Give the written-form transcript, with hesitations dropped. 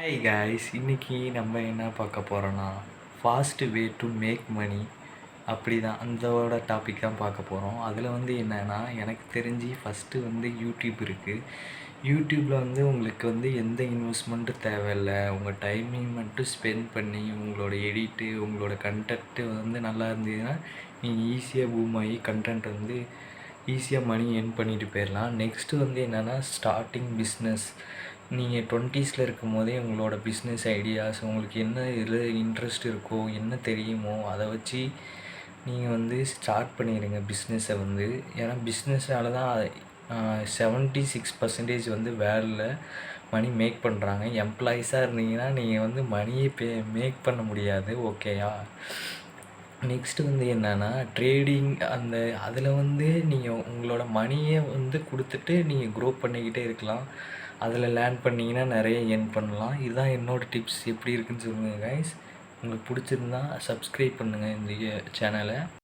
Hi guys, இன்னைக்கு நம்ம என்ன பார்க்க போகிறோன்னா fast way to make money. அப்படி தான் அந்தோட டாபிக் தான் பார்க்க போகிறோம். அதில் என்னென்னா, எனக்கு தெரிஞ்சு ஃபஸ்ட்டு யூடியூப் இருக்குது. யூடியூப்பில் உங்களுக்கு எந்த இன்வெஸ்ட்மெண்ட்டும் தேவையில்ல. உங்கள் டைமிங் மட்டும் ஸ்பெண்ட் பண்ணி உங்களோட எடிட்டு உங்களோட கண்டென்ட்டு நல்லா இருந்ததுன்னா நீங்கள் ஈஸியாக பூம் ஆகி கண்டென்ட் ஈஸியாக மணி ஏர்ன் பண்ணிட்டு போயிடலாம். நெக்ஸ்ட்டு என்னென்னா, ஸ்டார்டிங் பிஸ்னஸ். நீங்கள் 20ஸில் இருக்கும் போதே உங்களோட பிஸ்னஸ் ஐடியாஸ், உங்களுக்கு என்ன இதில் இன்ட்ரெஸ்ட் இருக்கோ, என்ன தெரியுமோ அதை வச்சு நீங்கள் ஸ்டார்ட் பண்ணிடுங்க பிஸ்னஸை. ஏன்னா பிஸ்னஸால் தான் 76% வேலையில் மணி மேக் பண்ணுறாங்க. எம்ப்ளாயீஸாக இருந்தீங்கன்னா நீங்கள் மணியை மேக் பண்ண முடியாது. ஓகேயா? நெக்ஸ்ட்டு என்னென்னா, ட்ரேடிங். அதில் நீங்கள் உங்களோட மணியை கொடுத்துட்டு நீங்கள் க்ரோ பண்ணிக்கிட்டே இருக்கலாம். அதில் லேர்ன் பண்ணிங்கன்னா நிறைய ஏர்ன் பண்ணலாம். இதுதான் என்னோடய டிப்ஸ். எப்படி இருக்குன்னு சொல்லுங்கள் கைஸ். உங்களுக்கு பிடிச்சிருந்தா சப்ஸ்கிரைப் பண்ணுங்கள் இந்த சேனலை.